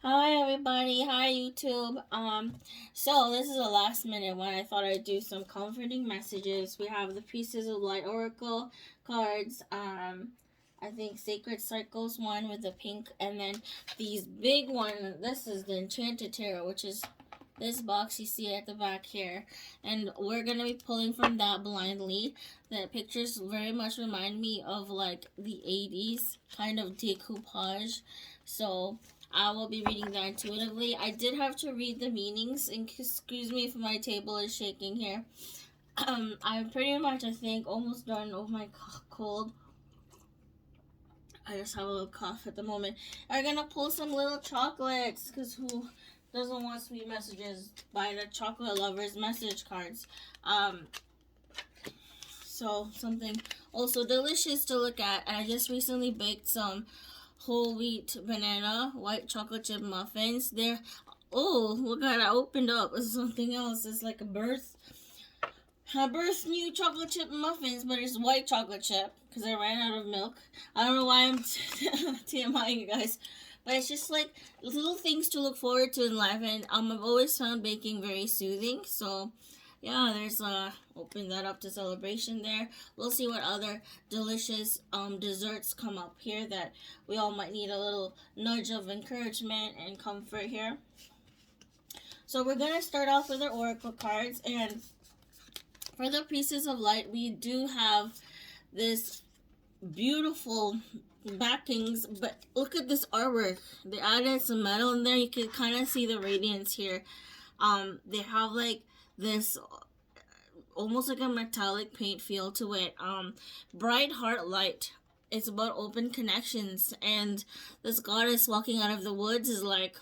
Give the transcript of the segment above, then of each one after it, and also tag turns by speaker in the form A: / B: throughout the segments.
A: Hi everybody, hi YouTube. So this is a last minute one. I thought I'd do some comforting messages. We have the Pieces of Light Oracle cards. I think Sacred Circles one with the pink, and then these big one. This is the Enchanted Tarot, which is this box you see at the back here, and we're gonna be pulling from that blindly. The pictures very much remind me of like the 80s kind of decoupage, so I will be reading that intuitively. I did have to read the meanings, and excuse me if my table is shaking here. I'm pretty much, I think, almost done with my cold. I just have a little cough at the moment. I'm gonna pull some little chocolates, because who doesn't want sweet messages? Buy the chocolate lovers message cards. So something also delicious to look at. And I just recently baked some whole wheat banana white chocolate chip muffins. They're, oh, look at it, I opened up. It's something else. It's like a birth new chocolate chip muffins, but it's white chocolate chip because I ran out of milk. I don't know why I'm TMI you guys, but it's just like little things to look forward to in life. And I've always found baking very soothing. So yeah, there's open that up to celebration there. We'll see what other delicious desserts come up here that we all might need a little nudge of encouragement and comfort here. So we're gonna start off with our oracle cards, and for the Pieces of Light, we do have this beautiful backings, but look at this artwork. They added some metal in there. You can kind of see the radiance here. They have like this almost like a metallic paint feel to it. Bright heart light. It's about open connections, and this goddess walking out of the woods is like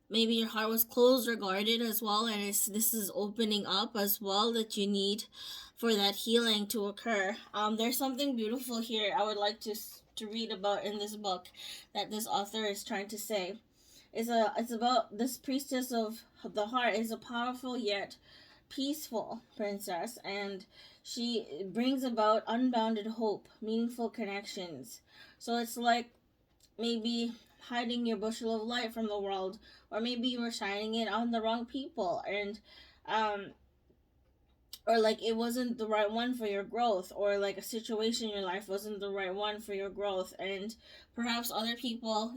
A: maybe your heart was closed or guarded as well, and this is opening up as well that you need for that healing to occur. There's something beautiful here I would like to read about in this book that this author is trying to say. It's about this priestess of the heart is a powerful yet peaceful princess, and she brings about unbounded hope, meaningful connections. So it's like maybe hiding your bushel of light from the world, or maybe you were shining it on the wrong people, and um or like it wasn't the right one for your growth, or like a situation in your life wasn't the right one for your growth. And perhaps other people,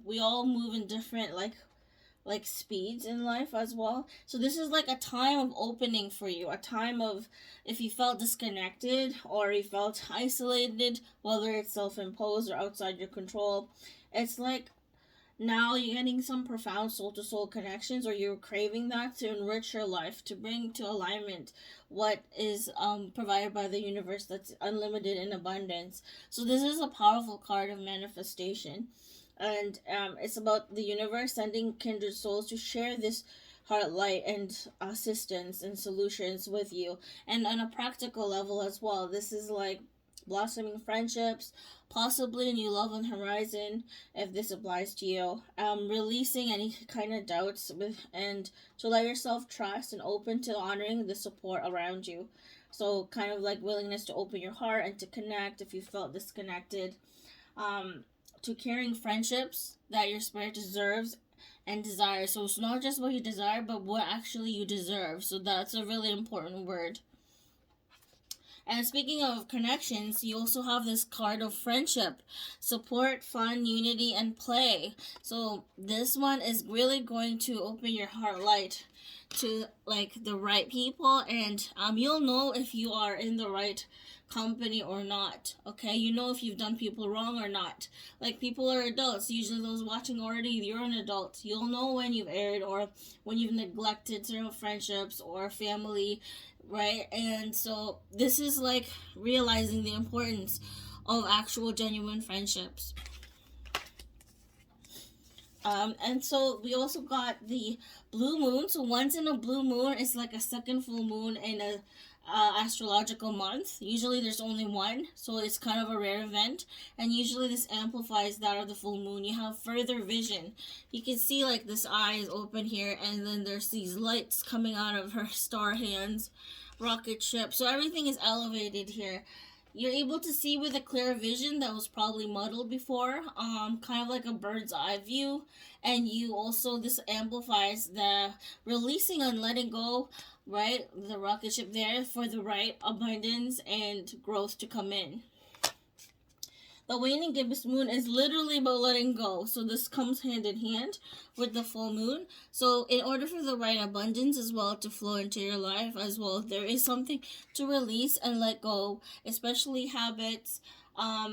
A: we all move in different like speeds in life as well. So this is like a time of opening for you, a time of, if you felt disconnected or you felt isolated, whether it's self-imposed or outside your control, it's like now you're getting some profound soul-to-soul connections, or you're craving that to enrich your life, to bring to alignment what is provided by the universe that's unlimited in abundance. So this is a powerful card of manifestation, and it's about the universe sending kindred souls to share this heart light and assistance and solutions with you. And on a practical level as well, this is like blossoming friendships, possibly a new love on the horizon if this applies to you. Releasing any kind of doubts and to let yourself trust and open to honoring the support around you. So kind of like willingness to open your heart and to connect if you felt disconnected. To caring friendships that your spirit deserves and desires. So it's not just what you desire, but what actually you deserve. So that's a really important word. And speaking of connections, you also have this card of friendship, support, fun, unity, and play. So this one is really going to open your heart light to like the right people, and you'll know if you are in the right company or not. Okay, you know if you've done people wrong or not. Like, people are adults. Usually those watching already, you're an adult. You'll know when you've erred or when you've neglected certain friendships or family, right? And so this is like realizing the importance of actual genuine friendships. And so we also got the blue moon. So once in a blue moon, it's like a second full moon in a astrological month. Usually there's only one, so it's kind of a rare event. And usually this amplifies that of the full moon. You have further vision. You can see like this eye is open here, and then there's these lights coming out of her star hands, rocket ship. So everything is elevated here. you're able to see with a clear vision that was probably muddled before, kind of like a bird's eye view. And you also, this amplifies the releasing and letting go, right? The rocket ship there for the right abundance and growth to come in. The waning gibbous moon is literally about letting go. So this comes hand in hand with the full moon. So in order for the right abundance as well to flow into your life as well, there is something to release and let go, especially habits,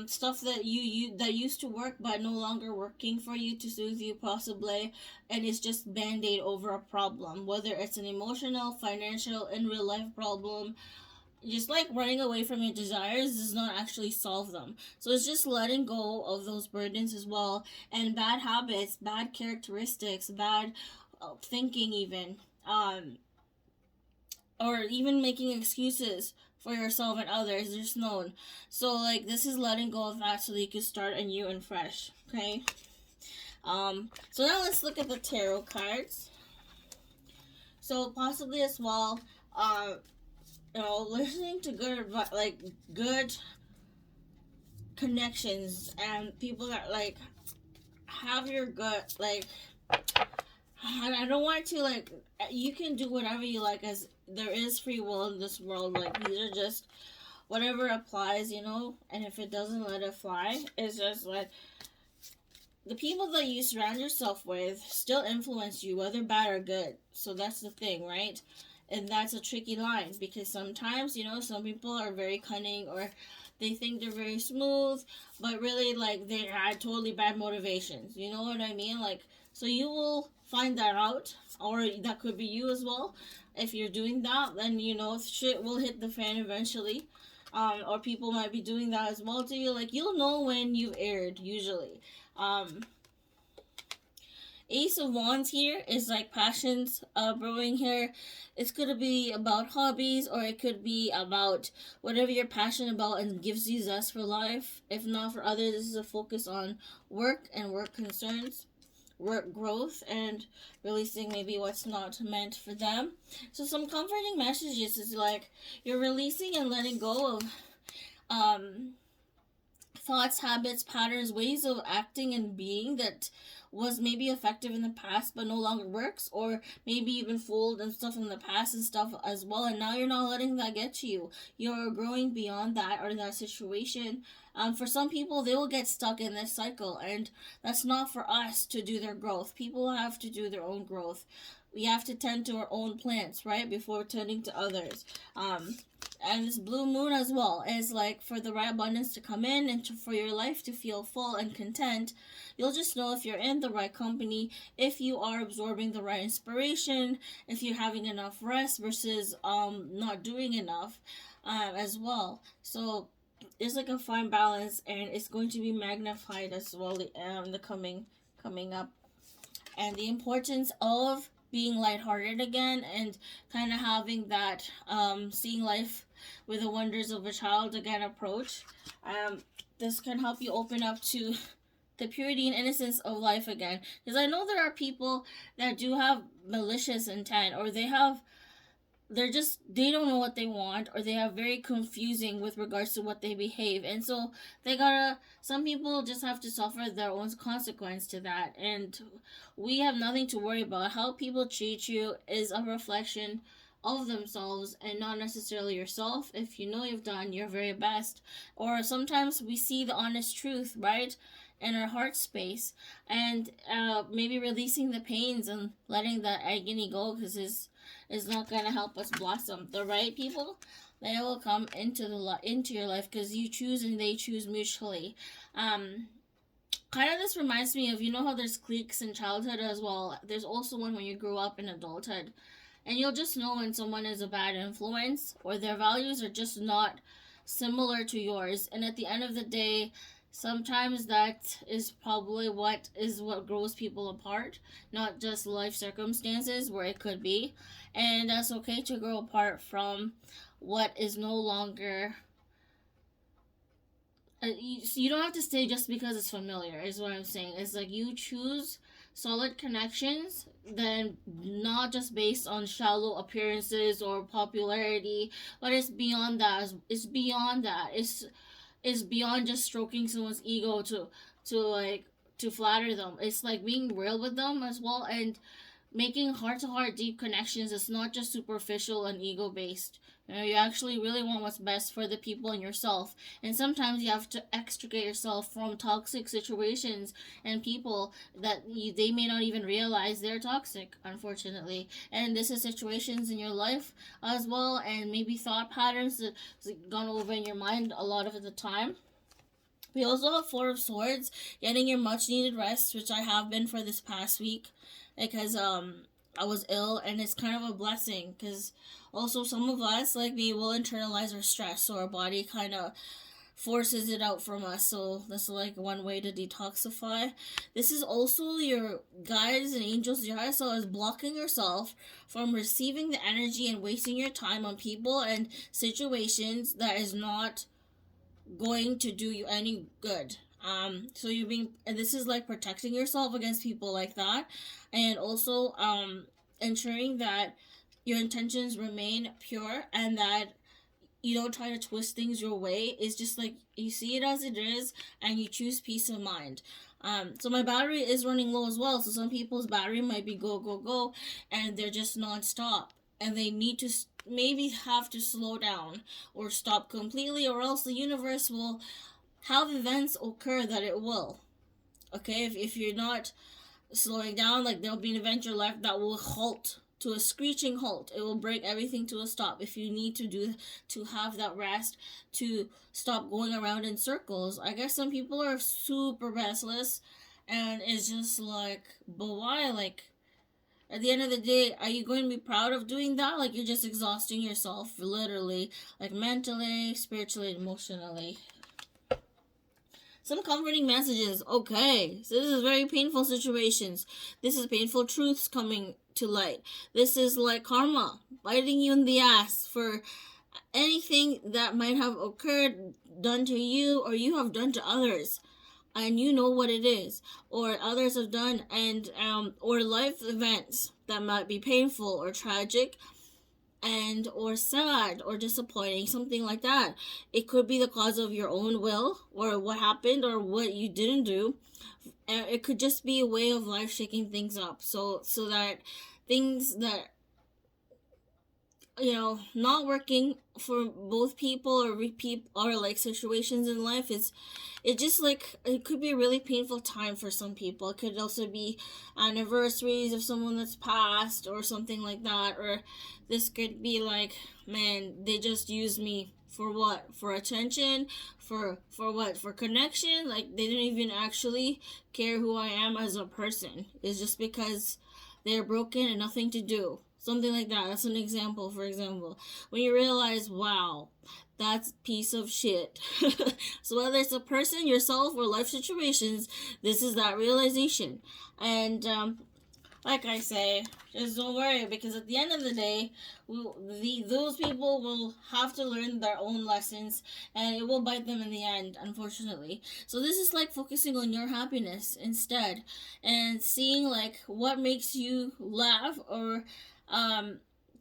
A: stuff that you that used to work but no longer working for you to soothe you possibly, and it's just band-aid over a problem, whether it's an emotional, financial, in real life problem. Just like running away from your desires does not actually solve them. So it's just letting go of those burdens as well, and bad habits, bad characteristics, bad thinking, even, or even making excuses for yourself and others. There's known. So like this is letting go of that so that you can start anew and fresh. Okay. So now let's look at the tarot cards. So possibly as well, listening to good connections and people that like have your gut, like I don't want to like, you can do whatever you like, as there is free will in this world. Like these are just whatever applies, and if it doesn't, let it fly. It's just like the people that you surround yourself with still influence you, whether bad or good. So that's the thing, right? And that's a tricky line, because sometimes, some people are very cunning, or they think they're very smooth, but really, like, they had totally bad motivations. You know what I mean? Like, so you will find that out, or that could be you as well. If you're doing that, then, shit will hit the fan eventually. Or people might be doing that as well to you. Like, you'll know when you've erred, usually. Ace of Wands here is like passions brewing here. It's going to be about hobbies, or it could be about whatever you're passionate about and gives you zest for life. If not for others, this is a focus on work and work concerns, work growth, and releasing maybe what's not meant for them. So some comforting messages is like you're releasing and letting go of thoughts, habits, patterns, ways of acting and being that was maybe effective in the past but no longer works, or maybe even fooled and stuff in the past and stuff as well, and now you're not letting that get to you. You're growing beyond that or that situation. For some people, they will get stuck in this cycle, and that's not for us to do their growth. People have to do their own growth. We have to tend to our own plants, right, before tending to others. And this blue moon as well is like for the right abundance to come in, and for your life to feel full and content. You'll just know if you're in the right company, if you are absorbing the right inspiration, if you're having enough rest versus not doing enough as well. So it's like a fine balance, and it's going to be magnified as well the coming up, and the importance of being lighthearted again, and kind of having that seeing life with the wonders of a child again approach. This can help you open up to the purity and innocence of life again, because I know there are people that do have malicious intent, or they don't know what they want, or they have very confusing with regards to what they behave, and so some people just have to suffer their own consequence to that, and we have nothing to worry about. How people treat you is a reflection of themselves and not necessarily yourself. If you know you've done your very best, or sometimes we see the honest truth, right, in our heart space, and maybe releasing the pains and letting that agony go, because is not going to help us blossom. The right people, they will come into your life, because you choose and they choose mutually. Kind of this reminds me of, how there's cliques in childhood as well. There's also one when you grow up in adulthood, and you'll just know when someone is a bad influence, or their values are just not similar to yours. And at the end of the day, sometimes that is probably what grows people apart, not just life circumstances, where it could be. And that's okay to grow apart from what is no longer you don't have to stay just because it's familiar, is what I'm saying. It's like you choose solid connections, then not just based on shallow appearances or popularity, but it's beyond that. It's beyond that. It's beyond just stroking someone's ego to like to flatter them. It's like being real with them as well, and making heart to heart deep connections is not just superficial and ego based. You actually really want what's best for the people and yourself. And sometimes you have to extricate yourself from toxic situations and people that they may not even realize they're toxic, unfortunately. And this is situations in your life as well, and maybe thought patterns that gone over in your mind a lot of the time. We also have Four of Swords, getting your much needed rest, which I have been for this past week, because I was ill, and it's kind of a blessing, because also some of us, like me, will internalize our stress, so our body kind of forces it out from us. So that's like one way to detoxify. This is also your guides and angels, your higher self is blocking yourself from receiving the energy and wasting your time on people and situations that is not going to do you any good. So you're being, and this is like protecting yourself against people like that, and also ensuring that your intentions remain pure, and that you don't try to twist things your way. It's just like you see it as it is, and you choose peace of mind. So my battery is running low as well. So some people's battery might be go go go, and they're just nonstop, and they need to maybe have to slow down or stop completely, or else the universe will have events occur that it will. Okay, if you're not slowing down, like there'll be an event in your life that will halt to a screeching halt. It will bring everything to a stop. If you need to have that rest, to stop going around in circles. I guess some people are super restless, and it's just like, but why? Like, at the end of the day, are you going to be proud of doing that? Like, you're just exhausting yourself, literally, like mentally, spiritually, emotionally. Some comforting messages. Okay, so this is very painful situations. This is painful truths coming to light. This is like karma biting you in the ass for anything that might have occurred, done to you, or you have done to others, and you know what it is, or others have done, and or life events that might be painful or tragic, and or sad or disappointing, something like that. It could be the cause of your own will, or what happened, or what you didn't do. And it could just be a way of life shaking things up, so that things that, not working for both people, or repeat, or like situations in life, it just like, it could be a really painful time for some people. It could also be anniversaries of someone that's passed or something like that, or this could be like, man, they just use me for what? For attention, for what? For connection. Like, they didn't even actually care who I am as a person. It's just because they're broken and nothing to do. Something like that. That's an example, for example. When you realize, wow, that's piece of shit. So whether it's a person, yourself, or life situations, this is that realization. And like I say, just don't worry, because at the end of the day, those people will have to learn their own lessons, and it will bite them in the end, unfortunately. So this is like focusing on your happiness instead, and seeing like what makes you laugh, or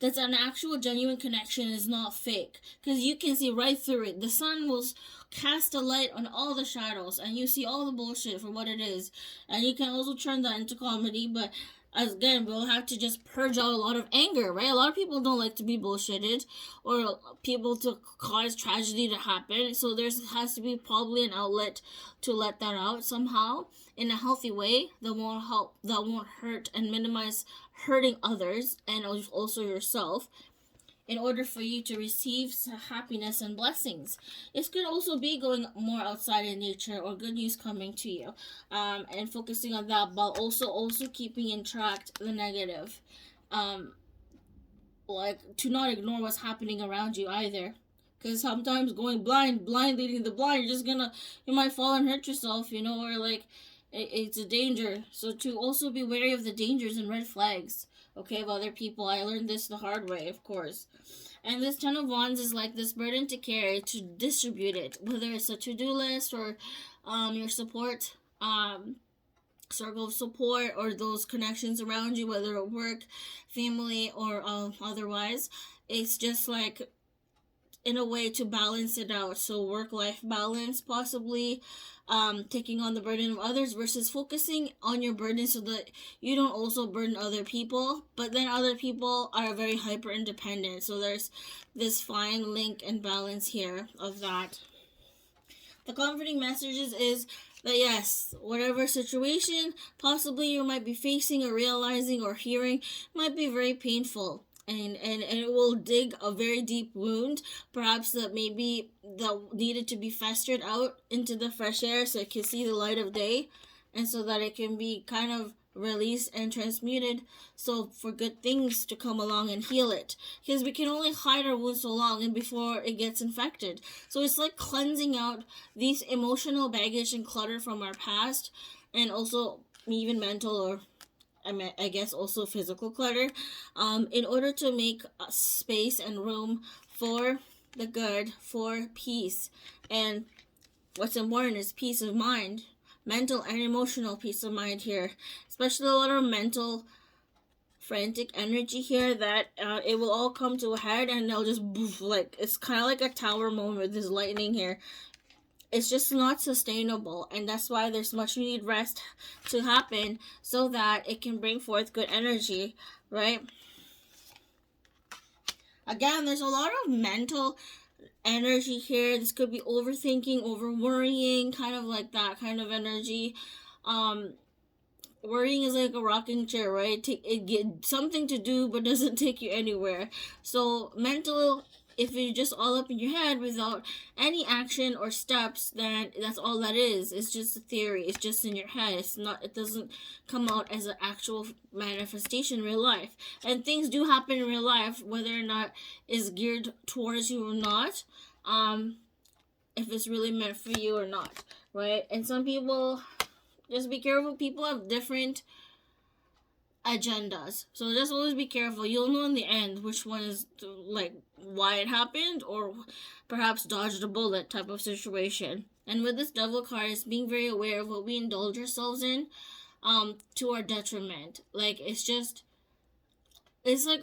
A: that's an actual genuine connection, is not fake, because you can see right through it. The sun will cast a light on all the shadows, and you see all the bullshit for what it is, and you can also turn that into comedy. But again, we'll have to just purge out a lot of anger, right? A lot of people don't like to be bullshitted, or people to cause tragedy to happen, so there has to be probably an outlet to let that out somehow in a healthy way that won't hurt and minimize hurting others, and also yourself, in order for you to receive happiness and blessings. It could also be going more outside in nature, or good news coming to you, and focusing on that, but also keeping in track the negative, like to not ignore what's happening around you either. Because sometimes going blind leading the blind, you might fall and hurt yourself, or like, It's a danger. So to also be wary of the dangers and red flags, okay, of other people. I learned this the hard way, of course. And this Ten of Wands is like this burden to carry, to distribute it, whether it's a to-do list or your support circle of support or those connections around you, whether at work, family, or otherwise. It's just like in a way to balance it out. So work-life balance, possibly taking on the burden of others versus focusing on your burden so that you don't also burden other people. But then other people are very hyper independent. So there's this fine link and balance here of that. The comforting messages is that yes, whatever situation possibly you might be facing or realizing or hearing might be very painful. And it will dig a very deep wound, perhaps that maybe that needed to be festered out into the fresh air so it can see the light of day, and so that it can be kind of released and transmuted, so for good things to come along and heal it, because we can only hide our wounds so long and before it gets infected. So it's like cleansing out these emotional baggage and clutter from our past, and also even mental, or I guess also physical clutter, in order to make space and room for the good, for peace. And what's important is peace of mind, mental and emotional peace of mind here, especially a lot of mental frantic energy here that it will all come to a head and they'll just boof, like it's kind of like a tower moment with this lightning here. It's just not sustainable, and that's why there's much needed rest to happen so that it can bring forth good energy, right? Again, there's a lot of mental energy here. This could be overthinking, over worrying, kind of like that kind of energy. Worrying is like a rocking chair, right? It get something to do but doesn't take you anywhere. So mental, if you're just all up in your head without any action or steps, then that's all that is. It's just a theory. It's just in your head. It's not. It doesn't come out as an actual manifestation in real life. And things do happen in real life, whether or not it's geared towards you or not. If it's really meant for you or not, right? And some people, just be careful. People have different agendas, so just always be careful. You'll know in the end which one is like why it happened, or perhaps dodged a bullet type of situation. And with this devil card, it's being very aware of what we indulge ourselves in to our detriment. Like it's like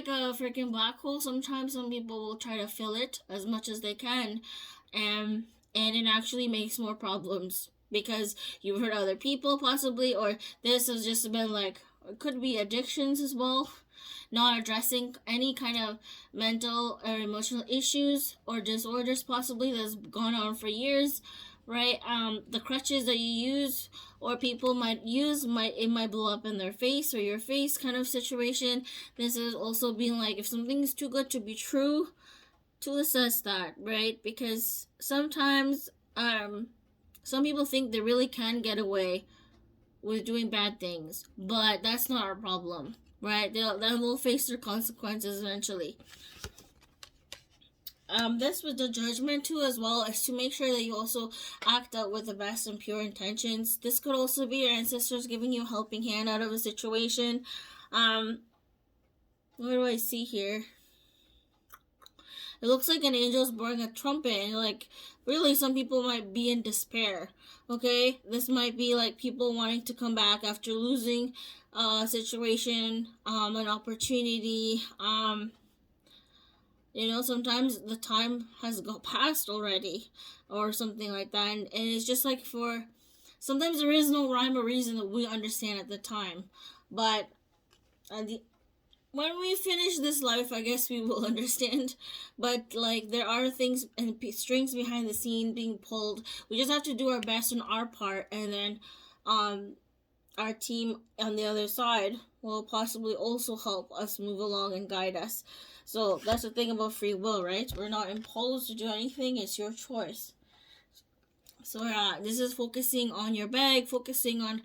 A: a freaking black hole. Sometimes some people will try to fill it as much as they can, and it actually makes more problems because you've hurt other people possibly, or this has just been like, it could be addictions as well, not addressing any kind of mental or emotional issues or disorders possibly that's gone on for years, right? The crutches that you use or people might use, might blow up in their face or your face kind of situation. This is also being like, if something is too good to be true, to assess that, right? Because sometimes some people think they really can get away with doing bad things, but that's not our problem, right? They'll face their consequences eventually. This with the judgment too, as well, is to make sure that you also act out with the best and pure intentions. This could also be your ancestors giving you a helping hand out of a situation. What do I see here? It looks like an angel's blowing a trumpet, and like, really, some people might be in despair. Okay, this might be like people wanting to come back after losing a situation, an opportunity. Sometimes the time has passed already, or something like that, and it's just like sometimes there is no rhyme or reason that we understand at the time, but when we finish this life, I guess we will understand. But like, there are things and strings behind the scene being pulled. We just have to do our best on our part, and then our team on the other side will possibly also help us move along and guide us. So that's the thing about free will, right? We're not imposed to do anything. It's your choice. So this is focusing on your bag, focusing on,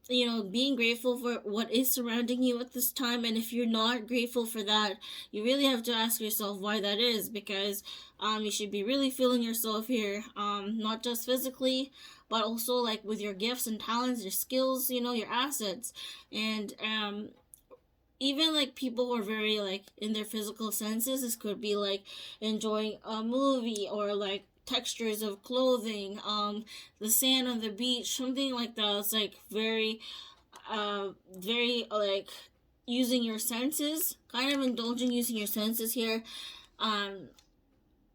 A: being grateful for what is surrounding you at this time. And if you're not grateful for that, you really have to ask yourself why that is, because you should be really feeling yourself here, not just physically, but also like with your gifts and talents, your skills, your assets. And even like people who are very like in their physical senses, this could be like enjoying a movie or like textures of clothing, the sand on the beach, something like that. It's like very like using your senses, kind of indulging using your senses here. um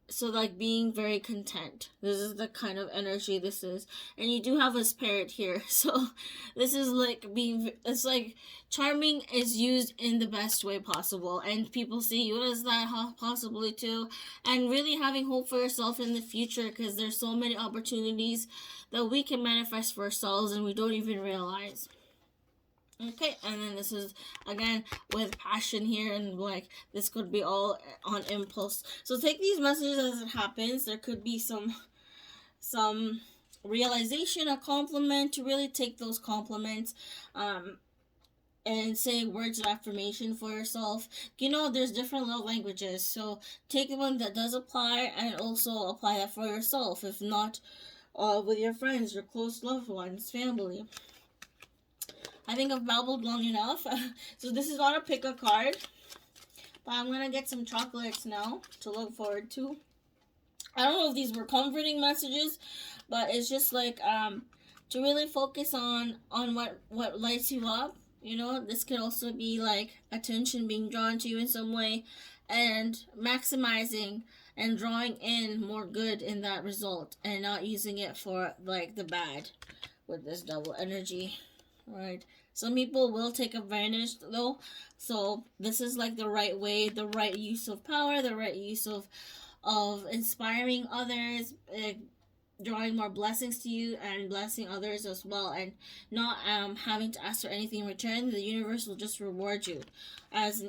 A: so like being very content, this is the kind of energy this is. And you do have a spirit here, so this is like being, it's like charming is used in the best way possible, and people see you as that possibly too. And really having hope for yourself in the future, because there's so many opportunities that we can manifest for ourselves and we don't even realize. Okay, and then this is again with passion here, and like this could be all on impulse. So take these messages as it happens. There could be some realization, a compliment, to really take those compliments, and say words of affirmation for yourself. There's different love languages, so take the one that does apply, and also apply that for yourself. If not, with your friends, your close loved ones, family. I think I've babbled long enough. So this is not a pick a card, but I'm gonna get some chocolates now to look forward to. I don't know if these were comforting messages, but it's just like to really focus on what lights you up. This could also be like attention being drawn to you in some way, and maximizing and drawing in more good in that result, and not using it for like the bad with this double energy. Right. Some people will take advantage though. So this is like the right way, the right use of power, the right use of inspiring others, drawing more blessings to you and blessing others as well, and not having to ask for anything in return. The universe will just reward you as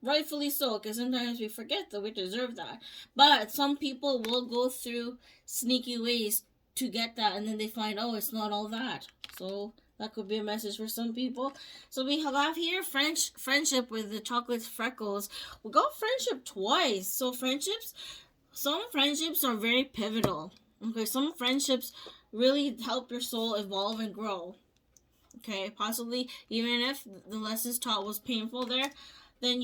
A: rightfully so, because sometimes we forget that we deserve that. But some people will go through sneaky ways to get that, and then they find, oh, it's not all that. So that could be a message for some people. So we have here friendship with the chocolate freckles. We got friendship twice. So some friendships are very pivotal. Okay, some friendships really help your soul evolve and grow. Okay, possibly even if the lessons taught was painful there, then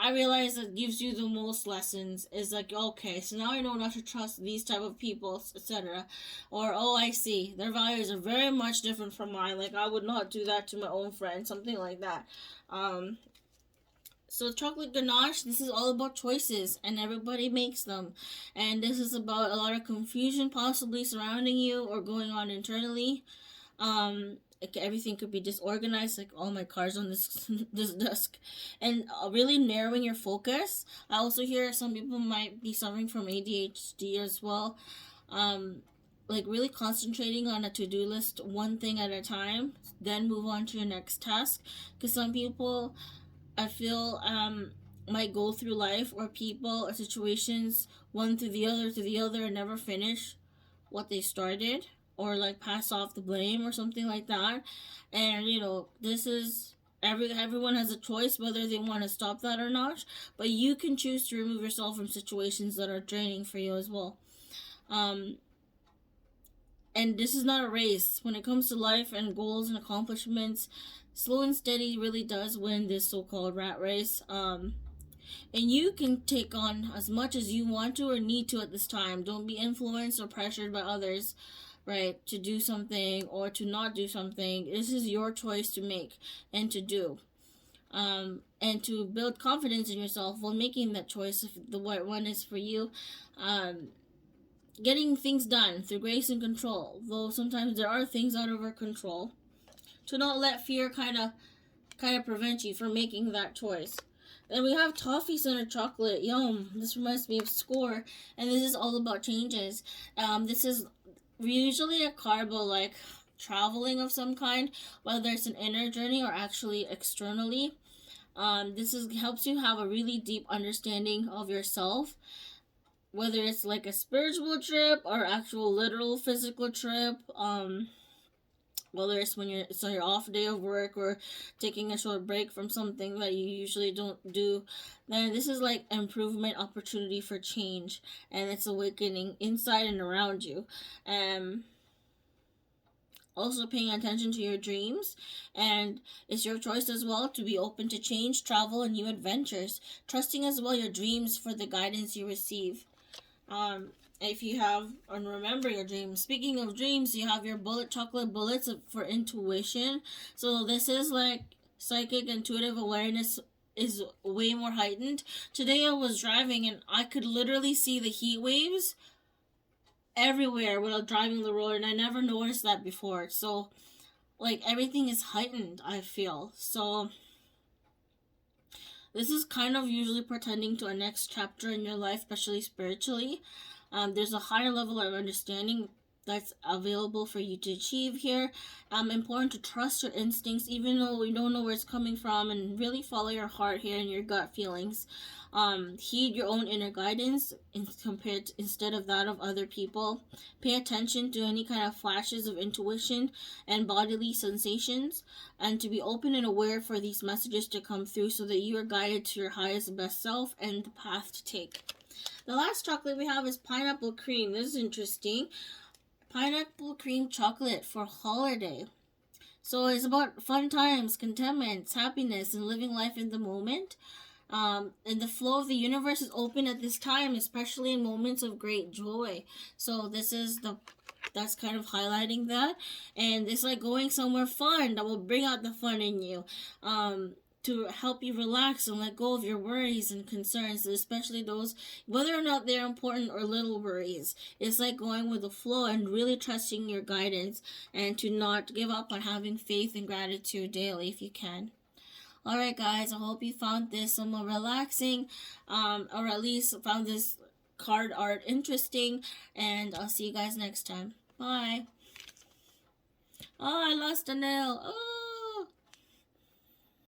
A: I realize that gives you the most lessons. Is like, okay, so now I know not to trust these type of people, etc. Or, oh, I see, their values are very much different from mine, like I would not do that to my own friend, something like that. So chocolate ganache, this is all about choices, and everybody makes them. And this is about a lot of confusion possibly surrounding you or going on internally. Everything could be disorganized, like all my cards on this this desk, and really narrowing your focus. I also hear some people might be suffering from ADHD as well. Like really concentrating on a to-do list, one thing at a time, then move on to your next task. Because some people, I feel, might go through life or people or situations one to the other and never finish what they started, or like pass off the blame or something like that. And this is everyone has a choice whether they want to stop that or not, but you can choose to remove yourself from situations that are draining for you as well. And this is not a race. When it comes to life and goals and accomplishments, slow and steady really does win this so-called rat race. And you can take on as much as you want to or need to at this time. Don't be influenced or pressured by others, right, to do something or to not do something. This is your choice to make and to do. And to build confidence in yourself while making that choice, if the right one is for you. Getting things done through grace and control, though sometimes there are things out of our control. To not let fear kind of prevent you from making that choice. Then we have toffee center chocolate. Yum. This reminds me of Score, and this is all about changes. This is usually a card about like traveling of some kind, whether it's an inner journey or actually externally. This helps you have a really deep understanding of yourself, whether it's like a spiritual trip or actual literal physical trip. whether it's when it's on your off day of work or taking a short break from something that you usually don't do, then this is like improvement opportunity for change, and it's awakening inside and around you. Um, Also paying attention to your dreams, and it's your choice as well to be open to change, travel, and new adventures, trusting as well your dreams for the guidance you receive. um if you have, and remember your dreams. Speaking of dreams, you have your chocolate bullets for intuition. So this is like psychic intuitive awareness is way more heightened. Today I was driving and I could literally see the heat waves everywhere while driving the road, and I never noticed that before. So like everything is heightened, I feel. So this is kind of usually pretending to a next chapter in your life, especially spiritually. There's a higher level of understanding that's available for you to achieve here. Important to trust your instincts, even though we don't know where it's coming from, and really follow your heart here and your gut feelings. Heed your own inner guidance instead of that of other people. Pay attention to any kind of flashes of intuition and bodily sensations, and to be open and aware for these messages to come through so that you are guided to your highest and best self and the path to take. The last chocolate we have is pineapple cream. This is interesting. Pineapple cream chocolate for holiday. So it's about fun times, contentment, happiness, and living life in the moment. And the flow of the universe is open at this time, especially in moments of great joy. So that's kind of highlighting that, and it's like going somewhere fun that will bring out the fun in you. To help you relax and let go of your worries and concerns, especially those, whether or not they're important or little worries. It's like going with the flow and really trusting your guidance, and to not give up on having faith and gratitude daily if you can. Alright, guys, I hope you found this somewhat relaxing, or at least found this card art interesting, and I'll see you guys next time. Bye. Oh, I lost a nail. Oh.